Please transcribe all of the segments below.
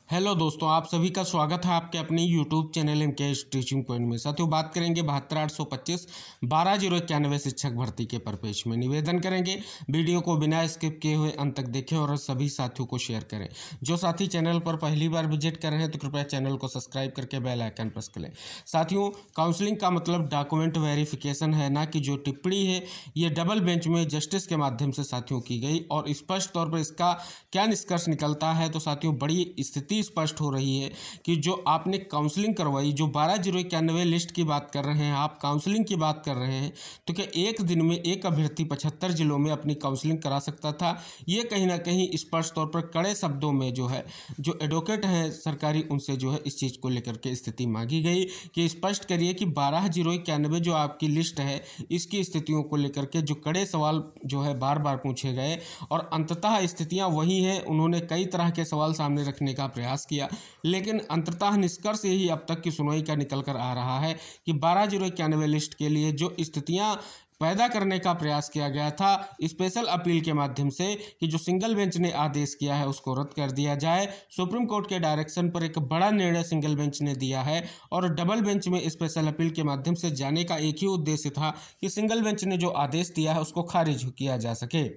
Hello दोस्तों, आप सभी का स्वागत है आपके अपने यूट्यूब चैनल इनके टीचिंग पॉइंट में। साथियों, बात करेंगे 72,825 12,091 शिक्षक भर्ती के परिपेक्ष में। निवेदन करेंगे वीडियो को बिना स्किप किए हुए अंत तक देखें और सभी साथियों को शेयर करें। जो साथी चैनल पर पहली बार विजिट कर रहे हैं तो कृपया चैनल को सब्सक्राइब करके बेल आइकन प्रेस करें। साथियों, काउंसलिंग का मतलब डॉक्यूमेंट वेरिफिकेशन है, ना कि जो टिप्पणी है ये डबल बेंच में जस्टिस के माध्यम से साथियों की गई। और स्पष्ट तौर पर इसका क्या निष्कर्ष निकलता है तो साथियों बड़ी स्थिति स्पष्ट हो रही है कि जो आपने काउंसलिंग करवाई, जो 12,091 लिस्ट की बात कर रहे हैं, आप काउंसलिंग की बात कर रहे हैं, तो क्या एक दिन में एक अभ्यर्थी 75 जिलों में अपनी काउंसलिंग करा सकता था? ये कहीं ना कहीं स्पष्ट तौर पर कड़े शब्दों में जो है जो एडवोकेट हैं सरकारी, उनसे जो है इस चीज़ को लेकर के स्थिति मांगी गई कि स्पष्ट करिए कि 12,091 जो आपकी लिस्ट है इसकी स्थितियों को लेकर के जो कड़े सवाल जो है बार बार पूछे गए और अंततः स्थितियां वही हैं। उन्होंने कई तरह के सवाल सामने रखने का प्रयास किया, लेकिन अंततः निष्कर्ष यही अब तक की सुनवाई का निकल कर आ रहा है कि 12,091 लिस्ट के लिए जो स्थितियां पैदा करने का प्रयास किया गया था स्पेशल अपील के माध्यम से कि जो सिंगल बेंच ने आदेश किया है उसको रद्द कर दिया जाए। सुप्रीम कोर्ट के डायरेक्शन पर एक बड़ा निर्णय सिंगल बेंच ने दिया है और डबल बेंच में स्पेशल अपील के माध्यम से जाने का एक ही उद्देश्य था कि सिंगल बेंच ने जो आदेश दिया है उसको खारिज किया जा सके।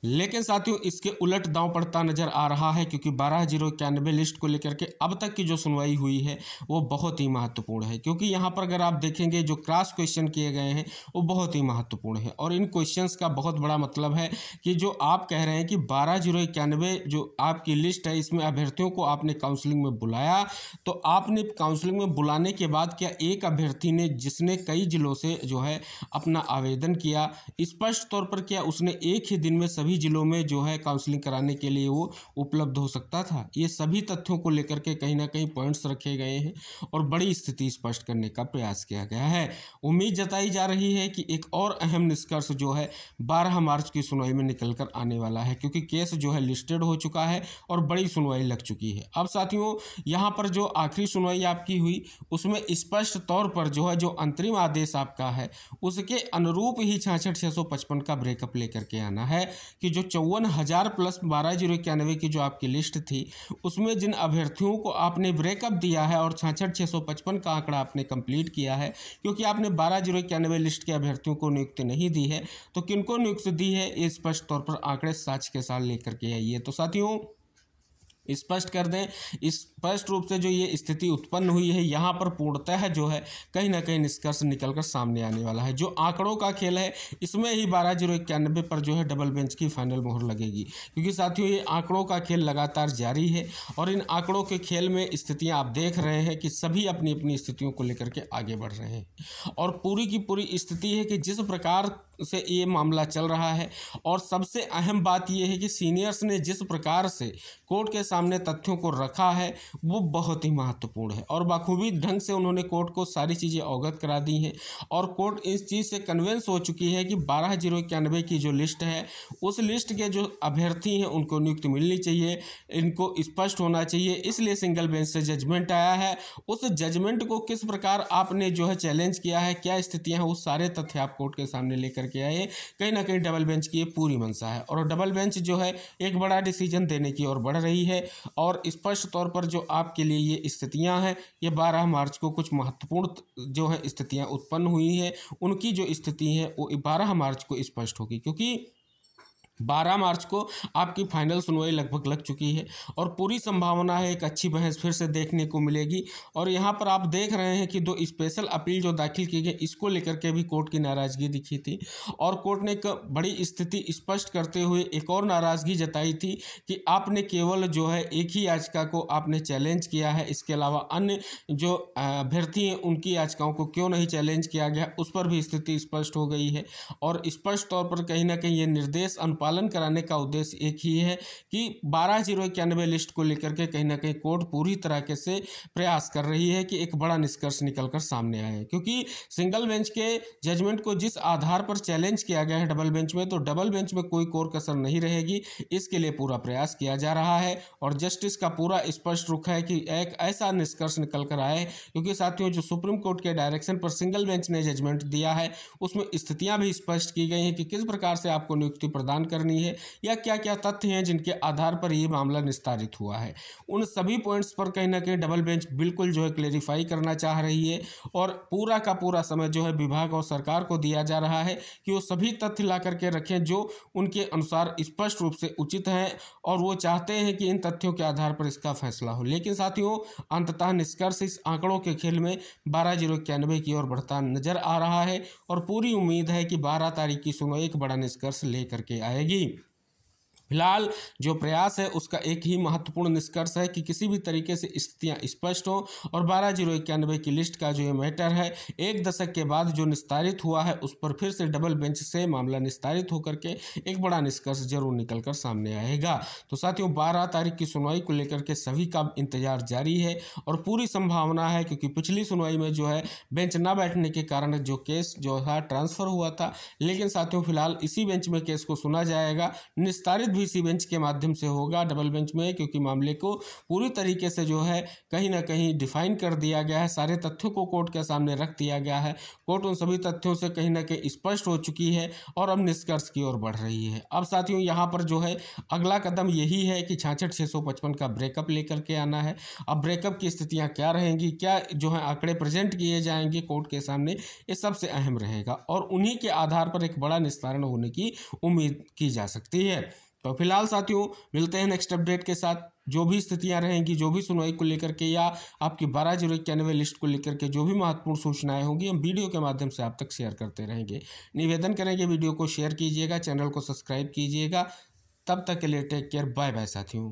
लेकिन साथियों इसके उलट दांव पड़ता नजर आ रहा है, क्योंकि 12,091 लिस्ट को लेकर के अब तक की जो सुनवाई हुई है वो बहुत ही महत्वपूर्ण है। क्योंकि यहाँ पर अगर आप देखेंगे जो क्रॉस क्वेश्चन किए गए हैं वो बहुत ही महत्वपूर्ण है और इन क्वेश्चंस का बहुत बड़ा मतलब है कि जो आप कह रहे हैं कि 12,091 जो आपकी लिस्ट है इसमें अभ्यर्थियों को आपने काउंसलिंग में बुलाया, तो आपने काउंसलिंग में बुलाने के बाद क्या एक अभ्यर्थी ने जिसने कई जिलों से जो है अपना आवेदन किया, स्पष्ट तौर पर क्या उसने एक ही दिन में सभी जिलों में जो है काउंसलिंग कराने के लिए वो उपलब्ध हो सकता था? ये सभी तथ्यों को लेकर के कहीं ना कहीं पॉइंट्स रखे गए हैं और बड़ी स्थिति स्पष्ट करने का प्रयास किया गया है। उम्मीद जताई जा रही है कि एक और अहम निष्कर्ष जो है 12 मार्च की सुनवाई में निकल कर आने वाला है, क्योंकि केस जो है लिस्टेड हो चुका है और बड़ी सुनवाई लग चुकी है। अब साथियों यहाँ पर जो आखिरी सुनवाई आपकी हुई उसमें स्पष्ट तौर पर जो है जो अंतरिम आदेश आपका है उसके अनुरूप ही 66,655 का ब्रेकअप लेकर के आना है कि जो 54,000 प्लस 12,091 की जो आपकी लिस्ट थी उसमें जिन अभ्यर्थियों को आपने ब्रेकअप दिया है और 66,655 का आंकड़ा आपने कंप्लीट किया है, क्योंकि आपने 12,091 लिस्ट के अभ्यर्थियों को नियुक्ति नहीं दी है, तो किनको नियुक्ति दी है ये स्पष्ट तौर पर आंकड़े साक्ष्य के साथ लेकर के आइए। तो साथियों स्पष्ट कर दें, स्पष्ट रूप से जो ये स्थिति उत्पन्न हुई है यहाँ पर पूर्णतः जो है कहीं ना कहीं निष्कर्ष निकलकर सामने आने वाला है। जो आंकड़ों का खेल है इसमें ही 12,091 पर जो है डबल बेंच की फाइनल मोहर लगेगी, क्योंकि साथियों ये आंकड़ों का खेल लगातार जारी है और इन आंकड़ों के खेल में स्थितियाँ आप देख रहे हैं कि सभी अपनी अपनी स्थितियों को लेकर के आगे बढ़ रहे हैं और पूरी की पूरी स्थिति है कि जिस प्रकार से ये मामला चल रहा है, और सबसे अहम बात यह है कि सीनियर्स ने जिस प्रकार से कोर्ट के सामने तथ्यों को रखा है वो बहुत ही महत्वपूर्ण है और बखूबी ढंग से उन्होंने कोर्ट को सारी चीज़ें अवगत करा दी हैं और कोर्ट इस चीज़ से कन्विंस हो चुकी है कि 12,091 की जो लिस्ट है उस लिस्ट के जो अभ्यर्थी हैं उनको नियुक्ति मिलनी चाहिए, इनको स्पष्ट होना चाहिए। इसलिए सिंगल बेंच से जजमेंट आया है। उस जजमेंट को किस प्रकार आपने जो है चैलेंज किया है, क्या स्थितियाँ हैं, वो सारे तथ्य आप कोर्ट के सामने लेकर के आए। कहीं ना कहीं डबल बेंच की ये पूरी मंशा है और डबल बेंच जो है एक बड़ा डिसीजन देने की ओर बढ़ रही है और स्पष्ट तौर पर जो आपके लिए ये स्थितियां हैं ये 12 मार्च को कुछ महत्वपूर्ण जो है स्थितियां उत्पन्न हुई हैं, उनकी जो स्थिति है वो 12 मार्च को स्पष्ट होगी, क्योंकि 12 मार्च को आपकी फाइनल सुनवाई लगभग लग चुकी है और पूरी संभावना है एक अच्छी बहस फिर से देखने को मिलेगी। और यहाँ पर आप देख रहे हैं कि दो स्पेशल अपील जो दाखिल की गई इसको लेकर के भी कोर्ट की नाराज़गी दिखी थी और कोर्ट ने एक बड़ी स्थिति स्पष्ट करते हुए एक और नाराज़गी जताई थी कि आपने केवल जो है एक ही याचिका को आपने चैलेंज किया है, इसके अलावा अन्य जो अभ्यर्थी हैं उनकी याचिकाओं को क्यों नहीं चैलेंज किया गया, उस पर भी स्थिति स्पष्ट हो गई है। और स्पष्ट तौर पर कहीं ना कहीं ये निर्देश पालन कराने का उद्देश्य एक ही है कि 12,091 लिस्ट को लेकर के कहीं ना कहीं कोर्ट पूरी तरह से प्रयास कर रही है कि एक बड़ा निष्कर्ष निकलकर सामने आए, क्योंकि सिंगल बेंच के जजमेंट को जिस आधार पर चैलेंज किया गया है डबल बेंच में, तो डबल बेंच में कोई कोर कसर नहीं रहेगी। इसके लिए पूरा प्रयास किया जा रहा है और जस्टिस का पूरा स्पष्ट रुख है कि एक ऐसा निष्कर्ष निकल कर आए, क्योंकि साथियों जो सुप्रीम कोर्ट के डायरेक्शन पर सिंगल बेंच ने जजमेंट दिया है उसमें स्थितियां भी स्पष्ट की गई हैं कि किस प्रकार से आपको नियुक्ति प्रदान कर करनी है या क्या क्या तथ्य हैं जिनके आधार पर ये मामला निस्तारित हुआ है। उन सभी पॉइंट्स पर कहीं ना कहीं डबल बेंच बिल्कुल जो है क्लेरिफाई करना चाह रही है और पूरा का पूरा समय जो है विभाग और सरकार को दिया जा रहा है कि वो सभी तथ्य ला करके रखें जो उनके अनुसार स्पष्ट रूप से उचित है और वो चाहते हैं कि इन तथ्यों के आधार पर इसका फैसला हो। लेकिन साथियों, अंततः निष्कर्ष इस आंकड़ों के खेल में 12,091 की ओर बढ़ता नजर आ रहा है और पूरी उम्मीद है कि 12 तारीख की सुनवाई एक बड़ा निष्कर्ष लेकर के आएगी। फिलहाल जो प्रयास है उसका एक ही महत्वपूर्ण निष्कर्ष है कि किसी भी तरीके से स्थितियां स्पष्ट हो और 12,091 की लिस्ट का जो ये मैटर है 1 दशक के बाद जो निस्तारित हुआ है उस पर फिर से डबल बेंच से मामला निस्तारित होकर के एक बड़ा निष्कर्ष जरूर निकलकर सामने आएगा। तो साथियों, 12 तारीख की सुनवाई को लेकर के सभी का इंतजार जारी है और पूरी संभावना है, क्योंकि पिछली सुनवाई में जो है बेंच न बैठने के कारण जो केस जो था ट्रांसफर हुआ था, लेकिन साथियों फिलहाल इसी बेंच में केस को सुना जाएगा। निस्तारित इसी बेंच के माध्यम से होगा डबल बेंच में, क्योंकि मामले को पूरी तरीके से जो है कहीं ना कहीं डिफाइन कर दिया गया है, सारे तथ्यों को कोर्ट के सामने रख दिया गया है। कोर्ट उन सभी तथ्यों से कहीं ना कहीं स्पष्ट हो चुकी है और अब निष्कर्ष की ओर बढ़ रही है। अब साथियों यहाँ पर जो है अगला कदम यही है कि 66,655 का ब्रेकअप लेकर के आना है। अब ब्रेकअप की स्थितियाँ क्या रहेंगी, क्या जो है आंकड़े प्रेजेंट किए जाएंगे कोर्ट के सामने, ये सबसे अहम रहेगा और उन्हीं के आधार पर एक बड़ा निस्तारण होने की उम्मीद की जा सकती है। तो फिलहाल साथियों, मिलते हैं नेक्स्ट अपडेट के साथ। जो भी स्थितियां रहेंगी, जो भी सुनवाई को लेकर के या आपकी 12,091 लिस्ट को लेकर के जो भी महत्वपूर्ण सूचनाएं होंगी, हम वीडियो के माध्यम से आप तक शेयर करते रहेंगे। निवेदन करेंगे वीडियो को शेयर कीजिएगा, चैनल को सब्सक्राइब कीजिएगा। तब तक के लिए टेक केयर, बाय बाय साथियों।